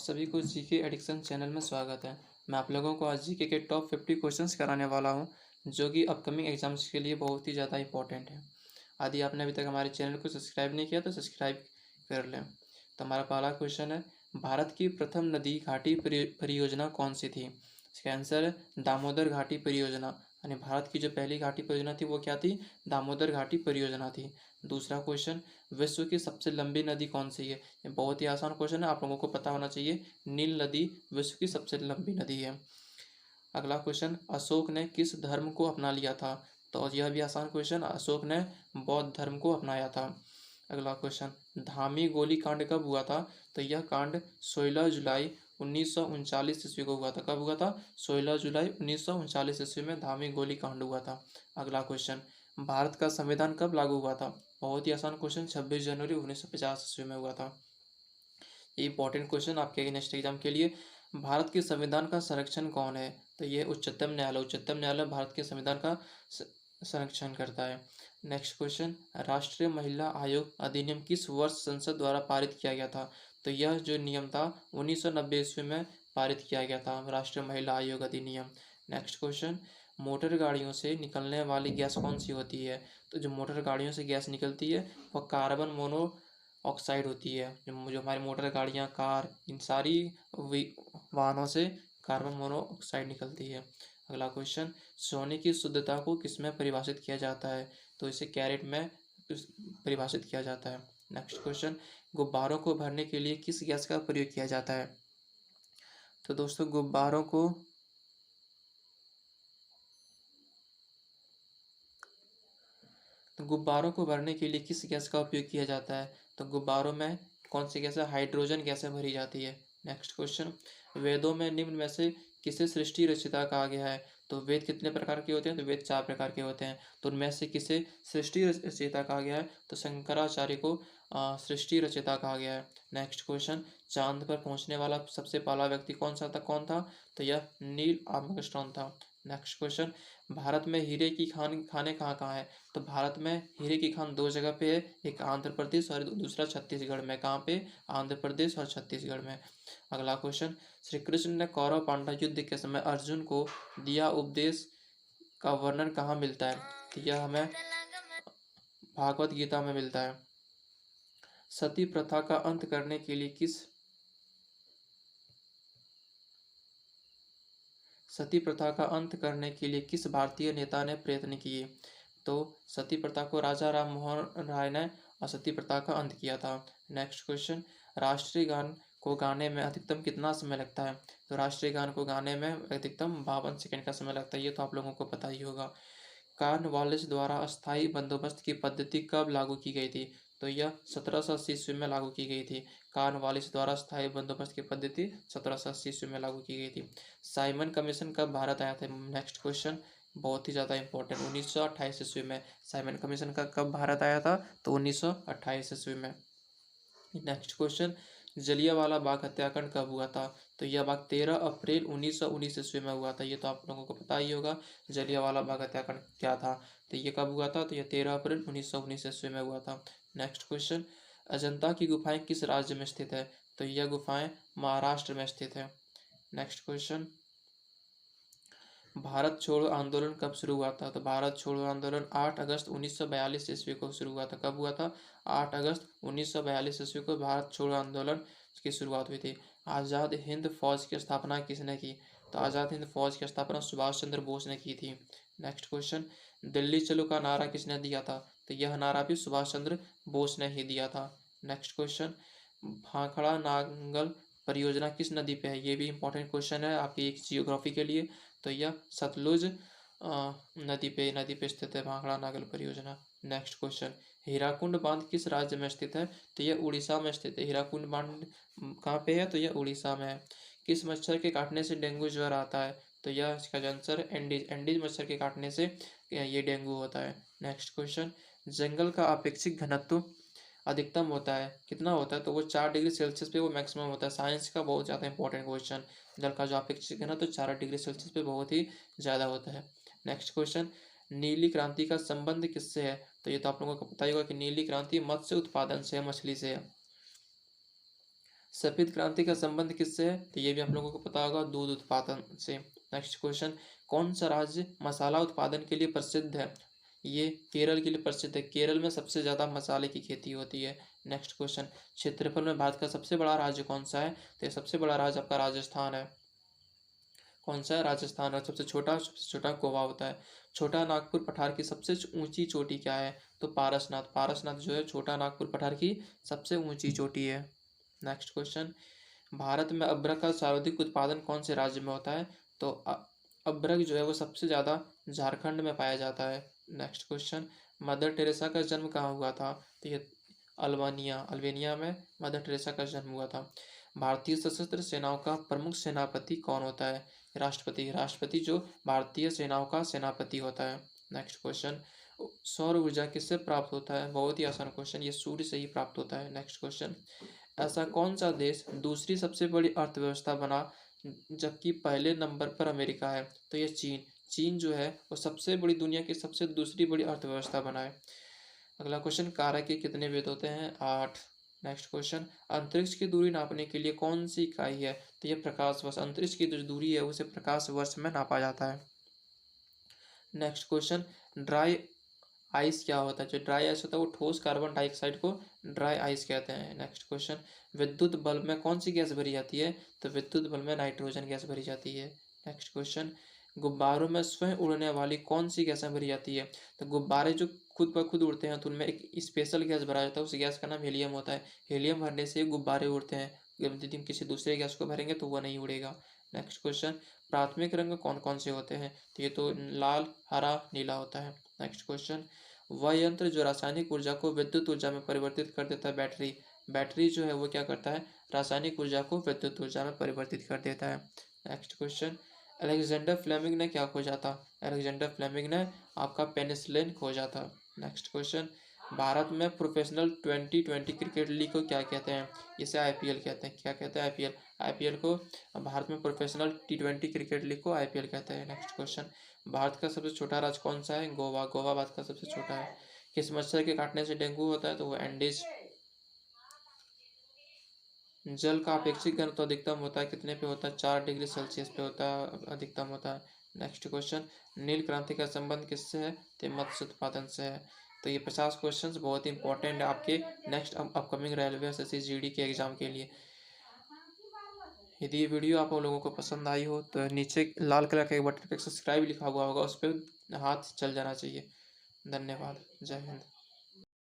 सभी को GK addiction channel में स्वागत है। मैं आप लोगों को आज जीके के टॉप 50 क्वेश्चंस कराने वाला हूं, जो कि अपकमिंग एग्जाम्स के लिए बहुत ही ज़्यादा इंपॉर्टेंट है। यदि आपने अभी तक हमारे चैनल को सब्सक्राइब नहीं किया तो सब्सक्राइब कर लें। तो हमारा पहला क्वेश्चन है, भारत की प्रथम नदी घाटी परियोजना कौन सी थी? इसका आंसर है दामोदर घाटी परियोजना। यानी भारत की जो पहली घाटी परियोजना थी वो क्या थी? दामोदर घाटी परियोजना थी। दूसरा क्वेश्चन, विश्व की सबसे लंबी नदी कौन सी है? ये बहुत ही आसान क्वेश्चन है, आप लोगों को पता होना चाहिए। नील नदी विश्व की सबसे लंबी नदी है। अगला क्वेश्चन, अशोक ने किस धर्म को अपना लिया था? तो यह भी आसान क्वेश्चन, अशोक ने बौद्ध धर्म को अपनाया था। अगला क्वेश्चन, धामी गोली कांड कब हुआ था? तो यह कांड 16 जुलाई 1939 ईस्वी को हुआ था। कब हुआ था? 16 जुलाई 1939 ईस्वी में धामी गोली कांड हुआ था। अगला क्वेश्चन, भारत का संविधान कब लागू हुआ था? बहुत ही आसान क्वेश्चन, 26 जनवरी 1950 ईस्वी में हुआ था। ये इंपॉर्टेंट क्वेश्चन आपके नेक्स्ट एग्जाम के लिए। भारत के संविधान का संरक्षण कौन है? तो ये उच्चतम न्यायालय। उच्चतम न्यायालय भारत के संविधान का संरक्षण करता है। नेक्स्ट क्वेश्चन, राष्ट्रीय महिला आयोग अधिनियम किस वर्ष संसद द्वारा पारित किया गया था? तो यह जो नियम था 1990 ईस्वी में पारित किया गया था, राष्ट्रीय महिला आयोग अधिनियम। नेक्स्ट क्वेश्चन, मोटर गाड़ियों से निकलने वाली गैस कौन सी होती है? तो जो मोटर गाड़ियों से गैस निकलती है वह कार्बन मोनोऑक्साइड होती है। जो हमारी मोटर गाड़ियाँ, कार, इन सारी वाहनों से कार्बन मोनोऑक्साइड निकलती है। अगला क्वेश्चन, सोने की शुद्धता को किसमें परिभाषित किया जाता है? तो इसे कैरेट में परिभाषित किया जाता है। नेक्स्ट क्वेश्चन, गुब्बारों को भरने के लिए किस गैस का प्रयोग किया जाता है? तो दोस्तों गुब्बारों को भरने के लिए किस गैस का उपयोग किया जाता है? तो गुब्बारों में कौन सी गैस है? हाइड्रोजन गैसें भरी जाती है। नेक्स्ट क्वेश्चन, वेदों में निम्न में से किसे सृष्टि रचयिता कहा गया है? तो वेद कितने प्रकार के होते हैं? तो वेद 4 प्रकार के होते हैं। तो उनमें से किसे सृष्टि रचयिता कहा गया है? तो शंकराचार्य को सृष्टि रचयिता कहा गया है। नेक्स्ट क्वेश्चन, चांद पर पहुंचने वाला सबसे पहला व्यक्ति कौन था? तो यह नील आर्मस्ट्रॉन्ग था। नेक्स्ट क्वेश्चन, भारत में हीरे की खाने कहाँ है? तो भारत में हीरे की खान 2 जगह पे है, एक आंध्र प्रदेश और दूसरा छत्तीसगढ़ में। कहाँ पे? आंध्र प्रदेश और छत्तीसगढ़ में। अगला क्वेश्चन, श्री कृष्ण ने कौरव पांडव युद्ध के समय अर्जुन को दिया उपदेश का वर्णन कहाँ मिलता है? तो यह हमें भागवत गीता में मिलता है। सती प्रथा का अंत करने के लिए किस भारतीय नेता ने प्रयत्न किए? तो सती प्रथा को राजा राम मोहन राय ने सती प्रथा का अंत किया था। नेक्स्ट क्वेश्चन, राष्ट्रीय गान को गाने में अधिकतम कितना समय लगता है? तो राष्ट्रीय गान को गाने में अधिकतम 52 सेकंड का समय लगता है। ये तो आप लोगों को पता ही होगा। कॉर्नवालिस द्वारा अस्थायी बंदोबस्त की पद्धति कब लागू की गई थी? तो यह 1780 ईस्वी में लागू की गई थी। कॉर्नवालिस द्वारा स्थायी बंदोबस्त की पद्धति 1780 ईस्वी में लागू की गई थी। साइमन कमीशन कब भारत आया था? नेक्स्ट क्वेश्चन बहुत ही ज़्यादा इंपॉर्टेंट, 1928 ईस्वी में। साइमन कमीशन का कब भारत आया था? तो 1928 ईस्वी में। नेक्स्ट क्वेश्चन, जलियांवाला बाग हत्याकांड कब हुआ था? तो यह बाग 13 अप्रैल 1919 ईस्वी में हुआ था। ये तो आप लोगों को पता ही होगा जलियांवाला बाग हत्याकांड क्या था। तो ये कब हुआ था? तो यह 13 अप्रैल 1919 ईस्वी में हुआ था। नेक्स्ट क्वेश्चन, अजंता की गुफाएं किस राज्य में स्थित है? तो यह गुफाएं महाराष्ट्र में स्थित है। नेक्स्ट क्वेश्चन, भारत छोड़ो आंदोलन कब शुरू हुआ था? तो भारत छोड़ो आंदोलन 8 अगस्त 1942 ईस्वी को शुरू हुआ था। कब हुआ था? 8 अगस्त 1942 ईस्वी को भारत छोड़ो आंदोलन की शुरुआत हुई थी। आज़ाद हिंद फौज की स्थापना किसने की? तो आज़ाद हिंद फौज की स्थापना सुभाष चंद्र बोस ने की थी। नेक्स्ट क्वेश्चन, दिल्ली चलो का नारा किसने दिया था? तो यह नारा भी सुभाष चंद्र बोस ने ही दिया था। नेक्स्ट क्वेश्चन, भाखड़ा नांगल परियोजना किस नदी पे है? ये भी इंपॉर्टेंट क्वेश्चन है आपकी एक जियोग्राफी के लिए। तो यह सतलुज नदी पे स्थित है भाखड़ा नागल परियोजना। नेक्स्ट क्वेश्चन, हीराकुंड बांध किस राज्य में स्थित है? तो यह उड़ीसा में स्थित है। हीराकुंड बांध कहाँ पे है? तो यह उड़ीसा में है। किस मच्छर के काटने से डेंगू ज्वर आता है? तो यह इसका आंसर एंडीज मच्छर के काटने से ये डेंगू होता है। नेक्स्ट क्वेश्चन, जंगल का अपेक्षित घनत्व अधिकतम होता है, कितना होता है? तो वो 4 डिग्री सेल्सियस पे वो मैक्सिमम होता है। साइंस का बहुत ज़्यादा इंपॉर्टेंट क्वेश्चन। जल का जो अपेक्षित घनत्व तो 4 डिग्री सेल्सियस पे बहुत ही ज़्यादा होता है। नेक्स्ट क्वेश्चन, नीली क्रांति का संबंध किससे है? तो ये तो आप लोगों को पता ही होगा कि नीली क्रांति मत्स्य उत्पादन से है, मछली से है। सफेद क्रांति का संबंध किससे है? तो ये भी आप लोगों को पता होगा, दूध उत्पादन से। नेक्स्ट क्वेश्चन, कौन सा राज्य मसाला उत्पादन के लिए प्रसिद्ध है? ये केरल के लिए प्रसिद्ध है। केरल में सबसे ज़्यादा मसाले की खेती होती है। नेक्स्ट क्वेश्चन, क्षेत्रफल में भारत का सबसे बड़ा राज्य कौन सा है? तो ये सबसे बड़ा राज्य आपका राजस्थान है। कौन सा है? राजस्थान। और सबसे छोटा गोवा होता है। छोटा नागपुर पठार की सबसे ऊंची चोटी क्या है? तो पारसनाथ। पारसनाथ जो है छोटा नागपुर पठार की सबसे ऊंची चोटी है। नेक्स्ट क्वेश्चन, भारत में अभ्रक का सर्वाधिक उत्पादन कौन से राज्य में होता है? तो अभ्रक जो है वो सबसे ज़्यादा झारखंड में पाया जाता है। नेक्स्ट क्वेश्चन, मदर टेरेसा का जन्म कहाँ हुआ था? तो ये अल्बानिया में मदर टेरेसा का जन्म हुआ था। भारतीय सशस्त्र सेनाओं का प्रमुख सेनापति कौन होता है? राष्ट्रपति। राष्ट्रपति जो भारतीय सेनाओं का सेनापति होता है। नेक्स्ट क्वेश्चन, सौर ऊर्जा किससे प्राप्त होता है? बहुत ही आसान क्वेश्चन, ये सूर्य से ही प्राप्त होता है। नेक्स्ट क्वेश्चन, ऐसा कौन सा देश दूसरी सबसे बड़ी अर्थव्यवस्था बना जबकि पहले नंबर पर अमेरिका है? तो ये चीन। चीन जो है वो सबसे बड़ी, दुनिया की सबसे दूसरी बड़ी अर्थव्यवस्था बना है। अगला क्वेश्चन, कारक के कितने भेद होते हैं? 8। नेक्स्ट क्वेश्चन, अंतरिक्ष की दूरी नापने के लिए कौन सी इकाई है? तो ये प्रकाश वर्ष। अंतरिक्ष की जो दूरी है उसे प्रकाश वर्ष में नापा जाता है। नेक्स्ट क्वेश्चन, ड्राई आइस क्या होता है? जो ड्राई आइस होता है वो ठोस कार्बन डाइऑक्साइड को ड्राई आइस कहते हैं। नेक्स्ट क्वेश्चन, विद्युत बल्ब में कौन सी गैस भरी जाती है? तो विद्युत बल्ब में नाइट्रोजन गैस भरी जाती है। नेक्स्ट क्वेश्चन, गुब्बारों में स्वयं उड़ने वाली कौन सी गैसें भरी जाती है? तो गुब्बारे जो खुद ब खुद उड़ते हैं तो उनमें एक स्पेशल गैस भरा जाता है, उस गैस का नाम हीलियम होता है। हीलियम भरने से गुब्बारे उड़ते हैं। यदि हम किसी दूसरे गैस को भरेंगे तो वह नहीं उड़ेगा। नेक्स्ट क्वेश्चन, प्राथमिक रंग कौन कौन से होते हैं? तो ये तो लाल, हरा, नीला होता है। नेक्स्ट क्वेश्चन, वह यंत्र जो रासायनिक ऊर्जा को विद्युत ऊर्जा में परिवर्तित कर देता है? बैटरी। बैटरी जो है वो क्या करता है? रासायनिक ऊर्जा को विद्युत ऊर्जा में परिवर्तित कर देता है। नेक्स्ट क्वेश्चन, अलेक्जेंडर फ्लेमिंग ने क्या खोजा था? अलेक्जेंडर फ्लेमिंग ने आपका पेनिसिलिन खोजा था। नेक्स्ट क्वेश्चन, भारत में प्रोफेशनल 2020 क्रिकेट लीग को क्या कहते हैं? इसे आईपीएल कहते हैं। क्या कहते हैं? आईपीएल। आईपीएल को, भारत में प्रोफेशनल T20 क्रिकेट लीग को आईपीएल कहते हैं। नेक्स्ट क्वेश्चन, भारत का सबसे छोटा राज्य कौन सा है? गोवा। गोवा भारत का सबसे छोटा है। किस मच्छर के काटने से डेंगू होता है? तो वो एंडीज। जल का अपेक्षित घनत्व अधिकतम होता है कितने पे होता है? 4 डिग्री सेल्सियस पे होता है, अधिकतम होता है। नेक्स्ट क्वेश्चन, नील क्रांति का संबंध किससे है? तो मत्स्य उत्पादन से है। तो ये 50 क्वेश्चन बहुत ही इंपॉर्टेंट है आपके next upcoming railway SSC GD के एग्जाम के लिए। यदि ये वीडियो आप लोगों को पसंद आई हो तो नीचे लाल कलर का एक बटन पे सब्सक्राइब लिखा हुआ होगा, उस पर हाथ चल जाना चाहिए। धन्यवाद। जय हिंद।